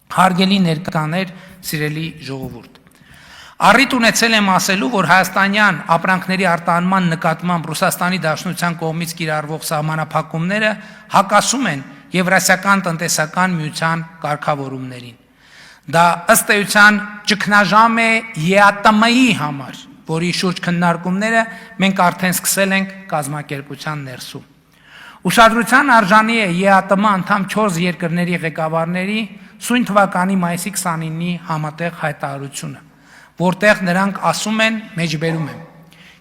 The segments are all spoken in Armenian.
Հարգելի ներկաներ, սիրելի ժողովուրդ, առիթ ունեցել եմ ասելու, որ հայաստանյան ապրանքների արտահանման նկատմամբ Ռուսաստանի Դաշնության կողմից կիրառվող սահմանափակումները հակասում են Եվրասիական տնտեսական միության կարգավորումներին։ Դա ըստ էության ճգնաժամ է ԵԱՏՄ-ի համար, որի շուրջ քննարկումները մենք արդեն սկսել ենք կազմակերպության ներսում։ Ուշադրության արժանի է ԵԱՏՄ անդամ 4 երկրների ղեկավարների սույն թվականի մայիսի 29-ի համատեղ հայտարարությունը, որտեղ նրանք ասում են, մեջբերում եմ.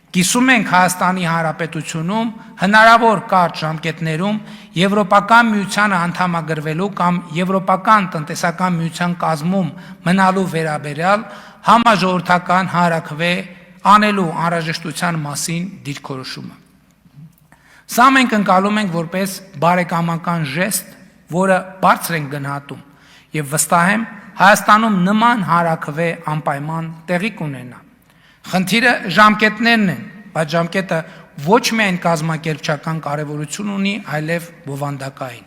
կիսում ենք Հայաստանի Հանրապետությունում հնարավոր կարճ ժամկետներում Եվրոպական միությանը անդամագրվելու կամ Եվրոպական տնտեսական միության կազմում մնալու վերաբերյալ համաժողովրդական հանրաքվե անելու անհրաժեշտության մասին դիրքորոշումը։ Սա մենք ընկալում ենք որպես բարեկամական ժեստ, որը բարձր ենք գնահատում, եւ վստահ եմ Հայաստանում նման հանրաքվե անպայման տեղի կունենա։ Խնդիրը ժամկետներն են, բայց ժամկետը ոչ միայն կազմակերպչական կարևորություն ունի, այլև բովանդակային։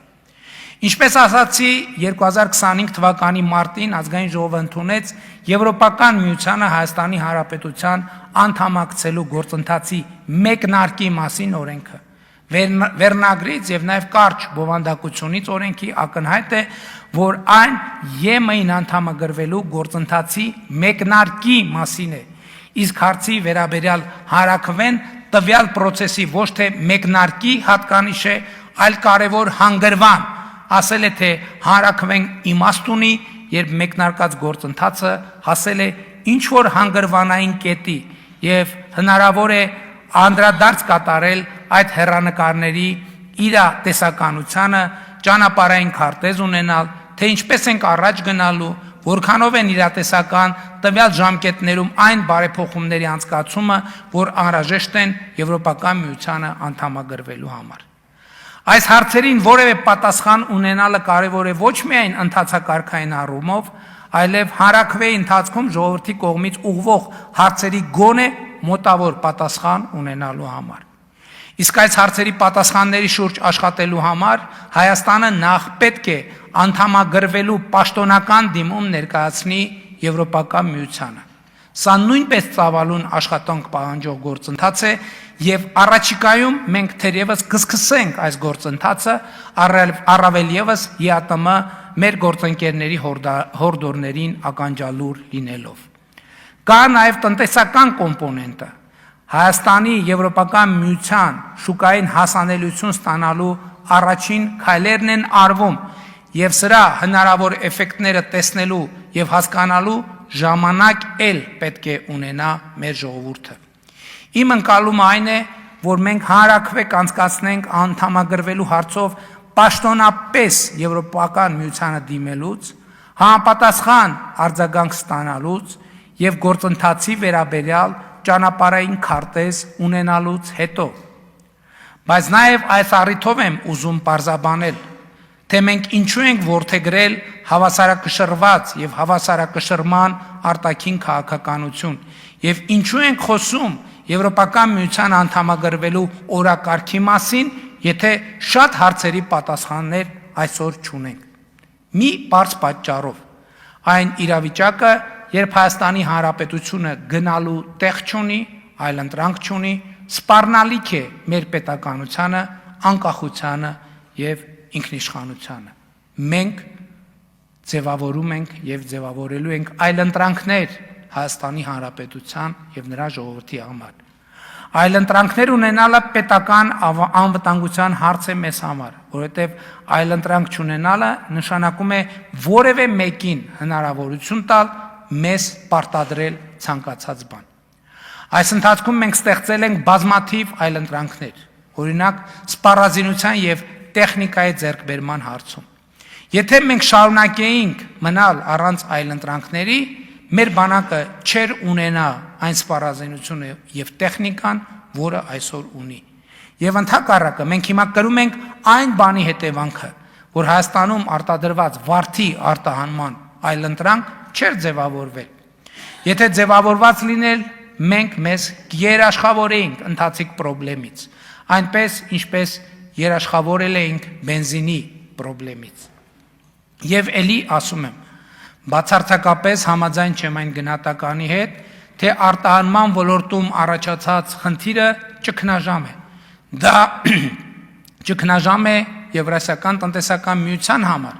Ինչպես ասացի, 2025 թվականի մարտին ազգային ժողովը ընդունեց Եվրոպական միությանը Հայաստանի Հանրապետության անդամակցելու գործընթացի մեկնարկի մասին օրենքը։ Վերնագրից եւ նաեւ կարճ բովանդակությունից օրենքի ակնհայտ է, որ այն ԵՄ-ին անդամագրվելու գործընթացի մեկնարկի մասին է, իսկ հարցի վերաբերյալ հանրաքվեն տվյալ process-ի ոչ թե մեկնարկի հատկանիշ է, այլ կարևոր հանգրվան, ասել է թե հանրաքվեն իմաստ ունի, երբ մեկնարկած գործընթացը հասել է ինչ որ հանգրվանային կետի եւ հնարավոր է անդրադարձ կատարել այդ հեռանկարների իր տեսականությանը, ճանապարհային քարտեզ ունենալ, թե ինչպես ենք առաջ գնալու, որքանով են իրատեսական տվյալ ժամկետներում այն բարեփոխումների անցկացումը, որ անհրաժեշտ են Եվրոպական միությանը անդամագրվելու համար։ Այս հարցերին որևէ պատասխան ունենալը կարևոր է ոչ միայն ընթացակարգային առումով, այլև հանրաքվեի ընթացքում ժողովրդի կողմից ուղղվող հարցերի գոնե մոտավոր պատասխան ունենալու համար։ Իսկ այս հարցերի պատասխանների շուրջ աշխատելու համար Հայաստանը նախ պետք է անդամագրվելու պաշտոնական դիմում ներկայացնի Եվրոպական միությանը։ Սա նույնպես ծավալուն աշխատանք պահանջող գործընթաց է եւ առաջիկայում մենք թերևս կսկսենք այս գործընթացը առավել եւս ԵԱՏՄ մեր գործընկերների հորդորներին ականջալուր լինելով։ Կա նաեւ տնտեսական կոմպոնենտը։ Հայաստանի Եվրոպական միության շուկային հասանելիություն ստանալու առաջին քայլերն են արվում եւ սրա հնարավոր էֆեկտները տեսնելու եւ հասկանալու ժամանակ էլ պետք է ունենա մեր ժողովուրդը։ Իմ ընկալումը այն է, որ մենք հանրաքվե կանցկացնենք անդամագրվելու հարցով պաշտոնապես Եվրոպական միությանը դիմելուց, համապատասխան արձագանք ստանալուց եւ գործընթացի վերաբերյալ ճանապարհային քարտեզ ունենալուց հետո։ Բայց նաեւ այս առիթով եմ ուզում պարզաբանել, թե մենք ինչու ենք որդեգրել հավասարակշռված եւ հավասարակշռման արտաքին քաղաքականություն եւ ինչու ենք խոսում Եվրոպական միության անդամագրվելու օրակարգի մասին, եթե շատ հարցերի պատասխաններ այսօր չունենք։ Մի բարձ պատճառով այն իրավիճակը, երբ Հայաստանի Հանրապետությունը գնալու տեղ չունի, այլընտրանք չունի, սպառնալիք է մեր պետականությանը, անկախությանը եւ ինքնիշխանությանը։ Մենք ձևավորում ենք եւ ձևավորելու ենք այլընտրանքներ Հայաստանի Հանրապետության եւ նրա ժողովրդի համար։ Այլընտրանքներ ունենալը պետական անվտանգության հարց է մեզ համար, որովհետեւ այլընտրանք չունենալը նշանակում է որևէ մեկին հնարավորություն տալ մեզ պարտադրել ցանկացած բան։ Այս ընթացքում մենք ստեղծել ենք բազմաթիվ այլընտրանքներ, օրինակ սպառազինության եւ տեխնիկայի ձեռքբերման հարցում։ Եթե մենք շարունակեինք մնալ առանց այլընտրանքների, մեր բանակը չէր ունենա այն սպառազինությունը եւ տեխնիկան, որը այսօր ունի։ Եվ ընդհակառակը մենք հիմա կրում ենք այն բանի հետևանքը, որ Հայաստանում արտադրված վարդի արտահանման այլընտրանք չէր ձևավորվել։ Եթե ձևավորված լինել, մենք մեզ երաշխավորեինք ընթացիկ խնդրից, այնպես ինչպես երաշխավորել էինք բենզինի խնդրից։ Եվ էլի ասում եմ, Բացարձակապես համաձայն չեմ այն գնահատականի հետ, թե արտահանման ոլորտում առաջացած խնդիրը ճգնաժամ է։ Դա ճգնաժամ է Եվրասիական տնտեսական միության համար,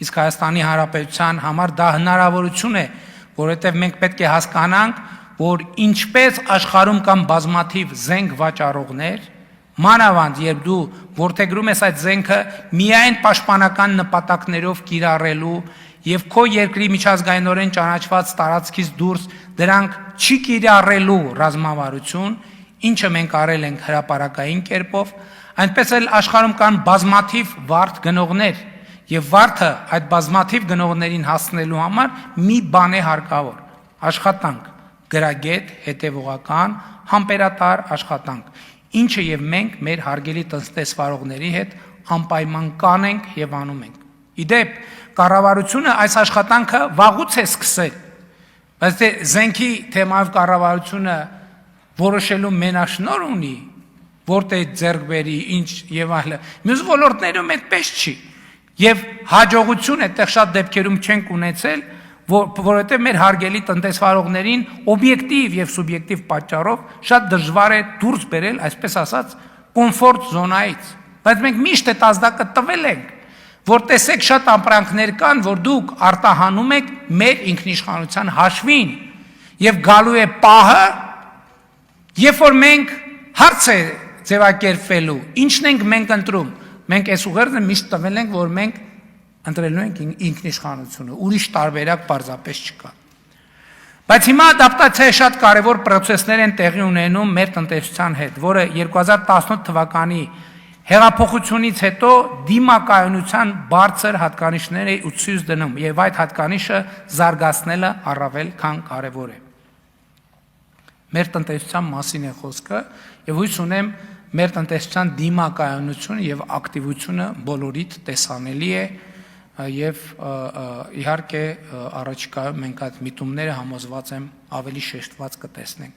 իսկ Հայաստանի Հանրապետության համար դա հնարավորություն է, որովհետև մենք պետք է հասկանանք, որ ինչպես աշխարհում կան բազմաթիվ զենք վաճառողներ, մանավանդ երբ դու որդեգրում ես այդ զենքը միայն պաշտպանական նպատակներով կիրառելու եւ քո երկրի միջազգայինորեն ճանաչված տարածքից դուրս դրանք չի կիրառելու ռազմավարություն, ինչը մենք արել ենք հրապարակային կերպով, այնպես էլ աշխարհում կան բազմաթիվ վարդ գնողներ եւ վարդը այդ բազմաթիվ գնողներին հասնելու համար մի բան է հարկավոր՝ աշխատանք, գրագետ, հետևողական, համբերատար աշխատանք, ինչը եւ մենք մեր հարգելի տնտեսվարողների հետ անպայման կանենք եւ անում ենք։ Իդեպ, կառավարությունը այս աշխատանքը վաղուց է սկսել, բայց դե զենքի թեմայով կառավարությունը որոշելու մենաշնորհ ունի, որտեղ ձեռք բերի, ինչ եւ այլը։ Մյուս ոլորտներում այդպես չի։ Եվ հաջողություն այդտեղ շատ դեպքերում չենք ունեցել, որովհետև մեր հարգելի տնտեսվարողներին օբյեկտիվ եւ սուբյեկտիվ պատճառով շատ դժվար է դուրս բերել, այսպես ասած, կոմֆորտ զոնայից։ Բայց մենք միշտ այդ ազդակը տվել ենք, որ տեսեք շատ ապրանքներ կան, որ դուք արտահանում եք մեր ինքնիշխանության հաշվին, եւ գալու է պահը, երբ որ մենք հարց է ձևակերպվելու, ինչն ենք մենք ընտրում։ Մենք այս ուղերձը միշտ տվել ենք, որ մենք ընտրելու ենք ինքնիշխանությունը, ուրիշ տարբերակ պարզապես չկա։ Բայց հիմա ադապտացիայի շատ կարևոր պրոցեսներ են տեղի ունենում մեր տնտեսության հետ, որը 2018 թվականի հեղափոխությունից հետո դիմակայունության բարձր հատկանիշներ է ցույց դնում, եւ այդ հատկանիշը զարգացնելը առավել քան կարևոր է։ Մեր տնտեսության մասին է խոսքը, եւ հույս ունեմ մեր տնտեսության դիմակայունությունը եւ ակտիվությունը բոլորիդ տեսանելի է եւ իհարկե առաջիկայում մենք այդ միտումները համոզված եմ ավելի շեշտված կտեսնենք։